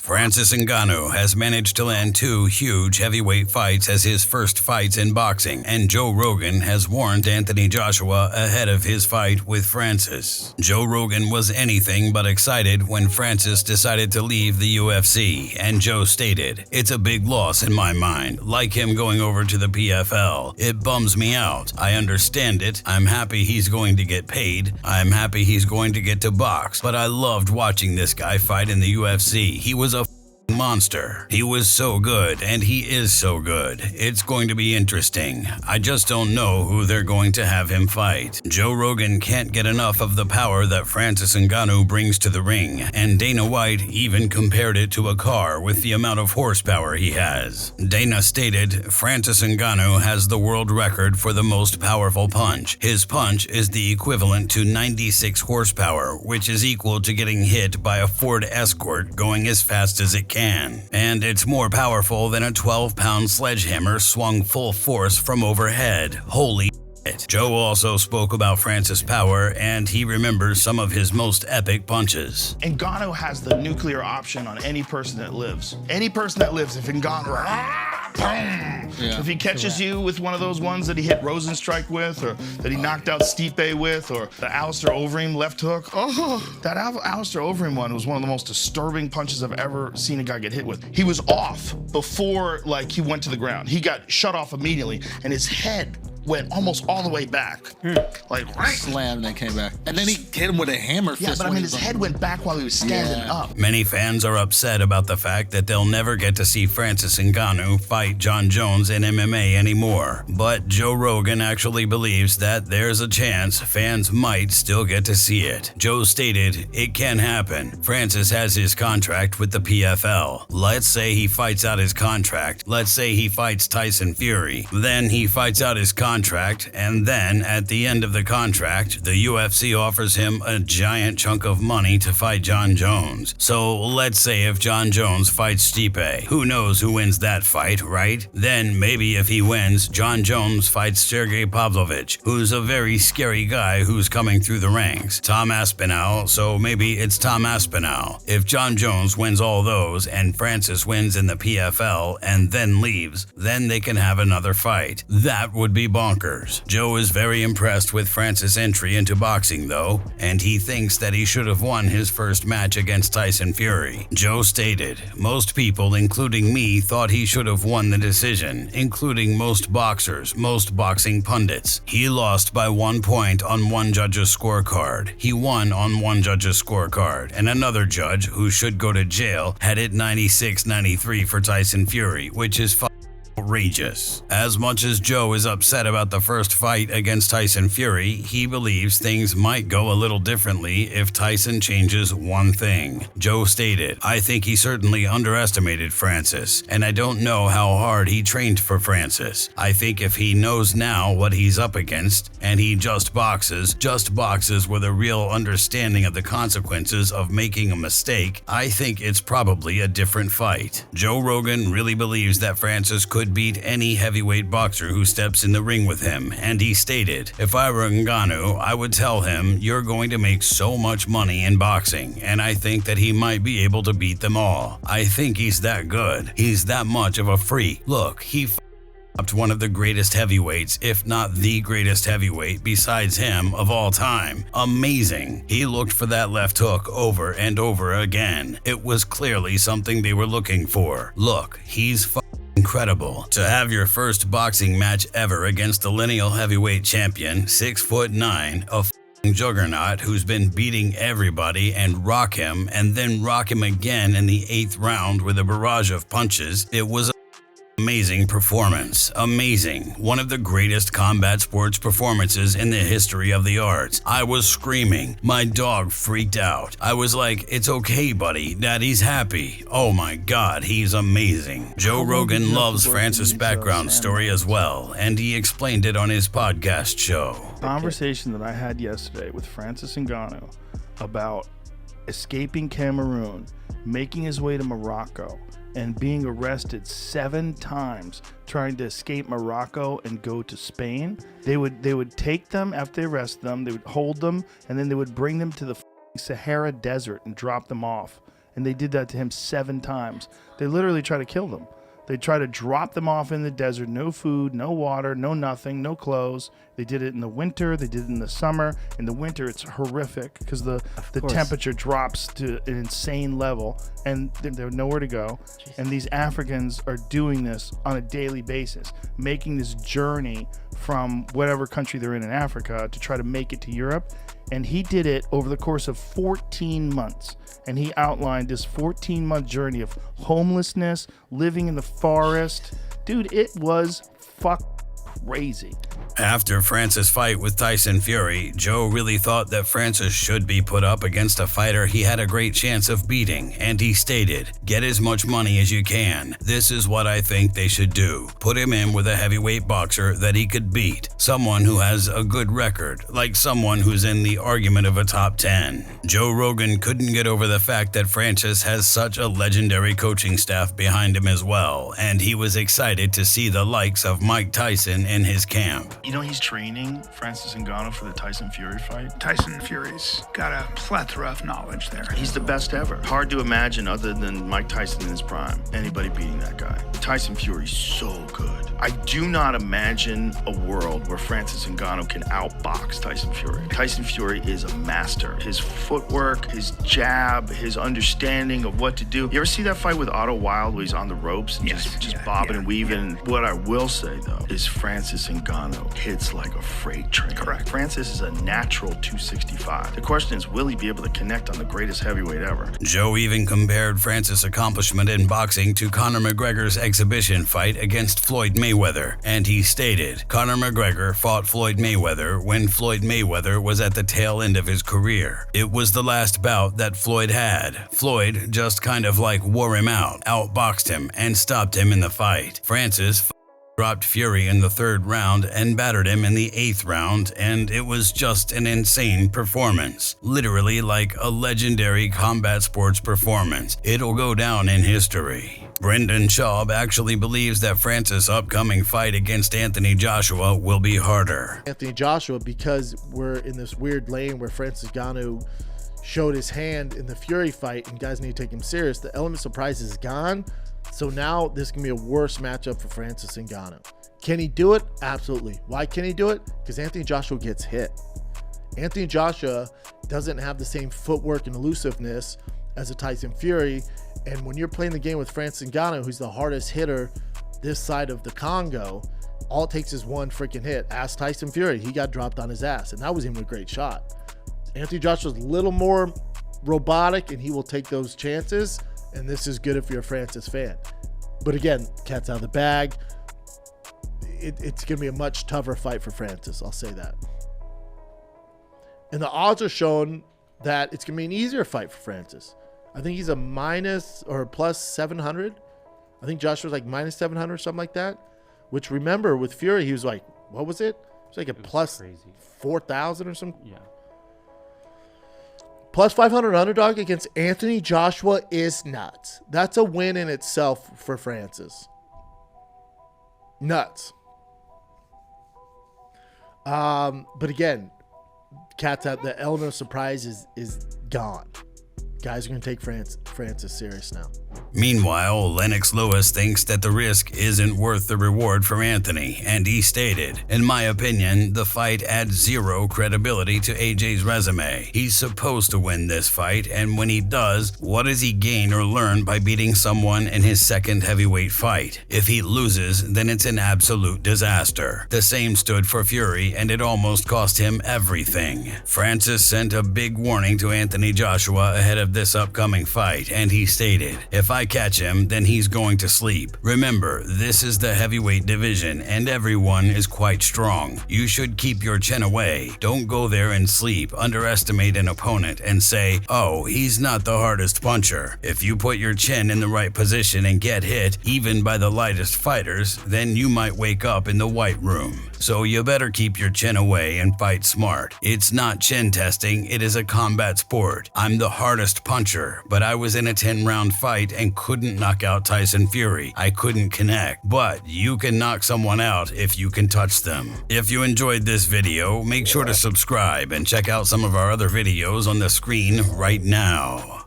Francis Ngannou has managed to land 2 huge heavyweight fights as his first fights in boxing, and Joe Rogan has warned Anthony Joshua ahead of his fight with Francis. Joe Rogan was anything but excited when Francis decided to leave the UFC, and Joe stated, "It's a big loss in my mind, like him going over to the PFL. It bums me out. I understand it. I'm happy he's going to get paid. I'm happy he's going to get to box, but I loved watching this guy fight in the UFC. He was a monster. He was so good, and he is so good. It's going to be interesting. I just don't know who they're going to have him fight." Joe Rogan can't get enough of the power that Francis Ngannou brings to the ring, and Dana White even compared it to a car with the amount of horsepower he has. Dana stated, "Francis Ngannou has the world record for the most powerful punch. His punch is the equivalent to 96 horsepower, which is equal to getting hit by a Ford Escort going as fast as it can. And it's more powerful than a 12-pound sledgehammer swung full force from overhead. Holy shit." Joe also spoke about Francis' power, and he remembers some of his most epic punches. Ngannou has the nuclear option on any person that lives. Any person that lives, if Ngannou, if he catches you with one of those ones that he hit Rosenstrike with, or that he knocked out Stipe with, or the Alistair Overeem left hook, that Alistair Overeem one was one of the most disturbing punches I've ever seen a guy get hit with. He was off before, like, he went to the ground. He got shut off immediately, and his head went almost all the way back. Like, slammed and came back. And then he hit him with a hammer fist. Yeah, but I mean, his head went back while he was standing up. Many fans are upset about the fact that they'll never get to see Francis Ngannou fight Jon Jones in MMA anymore. But Joe Rogan actually believes that there's a chance fans might still get to see it. Joe stated, "It can happen. Francis has his contract with the PFL. Let's say he fights out his contract. Let's say he fights Tyson Fury. Then he fights out his contract, and then at the end of the contract, the UFC offers him a giant chunk of money to fight Jon Jones. So let's say if Jon Jones fights Stipe, who knows who wins that fight, right? Then maybe if he wins, Jon Jones fights Sergey Pavlovich, who's a very scary guy who's coming through the ranks. Tom Aspinall, so maybe it's Tom Aspinall. If Jon Jones wins all those and Francis wins in the PFL and then leaves, then they can have another fight. That would be bonkers. Joe is very impressed with Francis' entry into boxing, though, and he thinks that he should have won his first match against Tyson Fury. Joe stated, "Most people, including me, thought he should have won the decision, including most boxers, most boxing pundits. He lost by 1 point on one judge's scorecard. He won on one judge's scorecard, and another judge, who should go to jail, had it 96-93 for Tyson Fury, which is outrageous." As much as Joe is upset about the first fight against Tyson Fury, he believes things might go a little differently if Tyson changes one thing. Joe stated, "I think he certainly underestimated Francis, and I don't know how hard he trained for Francis. I think if he knows now what he's up against, and he just boxes with a real understanding of the consequences of making a mistake, I think it's probably a different fight." Joe Rogan really believes that Francis could beat any heavyweight boxer who steps in the ring with him, and he stated, "If I were Ngannou, I would tell him, you're going to make so much money in boxing, and I think that he might be able to beat them all. I think he's that good. He's that much of a freak. Look, he up one of the greatest heavyweights, if not the greatest heavyweight besides him of all time. Amazing. He looked for that left hook over and over again. It was clearly something they were looking for. Look, he's incredible. To have your first boxing match ever against the lineal heavyweight champion, 6'9", a juggernaut who's been beating everybody, and rock him, and then rock him again in the 8th round with a barrage of punches. It was amazing performance. Amazing. One of the greatest combat sports performances in the history of the arts. I was screaming. My dog freaked out. I was like, "It's okay, buddy. Daddy's happy." Oh my God, he's amazing. Joe Rogan loves Francis' background story as well, and he explained it on his podcast show. Conversation that I had yesterday with Francis Ngannou about escaping Cameroon, making his way to Morocco, and being arrested 7 times trying to escape Morocco and go to Spain. They would take them after they arrest them, they would hold them, and then they would bring them to the Sahara Desert and drop them off. and they did that to him 7 times. They literally try to kill them. They try to drop them off in the desert, no food, no water, no nothing, no clothes. They did it in the winter. They did it in the summer. In the winter, it's horrific because the temperature drops to an insane level, and they're nowhere to go. And these Africans are doing this on a daily basis, making this journey from whatever country they're in Africa to try to make it to Europe. And he did it over the course of 14 months. And he outlined this 14-month journey of homelessness, living in the forest. Dude, it was crazy. After Francis' fight with Tyson Fury, Joe really thought that Francis should be put up against a fighter he had a great chance of beating, and he stated, "Get as much money as you can. This is what I think they should do. Put him in with a heavyweight boxer that he could beat. Someone who has a good record, like someone who's in the argument of a top 10. Joe Rogan couldn't get over the fact that Francis has such a legendary coaching staff behind him as well, and he was excited to see the likes of Mike Tyson in his camp. You know he's training Francis Ngannou for the Tyson Fury fight? Tyson Fury's got a plethora of knowledge there. He's the best ever. Hard to imagine, other than Mike Tyson in his prime, anybody beating that guy. Tyson Fury's so good. I do not imagine a world where Francis Ngannou can outbox Tyson Fury. Tyson Fury is a master. His footwork, his jab, his understanding of what to do. You ever see that fight with Otto Wilde where he's on the ropes and just bobbing and weaving? What I will say, though, is Francis Ngannou hits like a freight train. Correct. Francis is a natural 265. The question is, will he be able to connect on the greatest heavyweight ever? Joe even compared Francis' accomplishment in boxing to Conor McGregor's exhibition fight against Floyd Mayweather, and he stated, Conor McGregor fought Floyd Mayweather when Floyd Mayweather was at the tail end of his career. It was the last bout that Floyd had. Floyd just kind of like wore him out, outboxed him, and stopped him in the fight. Francis dropped Fury in the 3rd round and battered him in the 8th round, and it was just an insane performance. Literally like a legendary combat sports performance. It'll go down in history. Brendan Schaub actually believes that Francis' upcoming fight against Anthony Joshua will be harder. Anthony Joshua, because we're in this weird lane where Francis Ngannou showed his hand in the Fury fight and guys need to take him serious, the element of surprise is gone. So now this can be a worse matchup for Francis Ngannou. Can he do it? Absolutely. Why can he do it? Because Anthony Joshua gets hit. Anthony Joshua doesn't have the same footwork and elusiveness as a Tyson Fury. And when you're playing the game with Francis Ngannou, who's the hardest hitter this side of the Congo, all it takes is one freaking hit. Ask Tyson Fury. He got dropped on his ass, and that was even a great shot. Anthony Joshua's a little more robotic, and he will take those chances. And this is good if you're a Francis fan. But again, cat's out of the bag. It's going to be a much tougher fight for Francis. I'll say that. And the odds are showing that it's going to be an easier fight for Francis. I think he's a minus or plus 700. I think Joshua's like minus 700 or something like that. Which, remember, with Fury, he was like, what was it? It was like a plus 4,000 or something. Yeah. Plus 500 underdog against Anthony Joshua is nuts. That's a win in itself for Francis. Nuts. But again, cat's out. The element of surprise is gone. Guys are going to take Francis serious now. Meanwhile, Lennox Lewis thinks that the risk isn't worth the reward for Anthony, and he stated, in my opinion, the fight adds 0 credibility to AJ's resume. He's supposed to win this fight, and when he does, what does he gain or learn by beating someone in his 2nd heavyweight fight? If he loses, then it's an absolute disaster. The same stood for Fury, and it almost cost him everything. Francis sent a big warning to Anthony Joshua ahead of this upcoming fight, and he stated, if I catch him, then he's going to sleep. Remember, this is the heavyweight division, and everyone is quite strong. You should keep your chin away. Don't go there and sleep, underestimate an opponent, and say, oh, he's not the hardest puncher. If you put your chin in the right position and get hit, even by the lightest fighters, then you might wake up in the white room. So you better keep your chin away and fight smart. It's not chin testing, it is a combat sport. I'm the hardest puncher, but I was in a 10-round fight and couldn't knock out Tyson Fury. I couldn't connect, but you can knock someone out if you can touch them. If you enjoyed this video, make sure to subscribe and check out some of our other videos on the screen right now.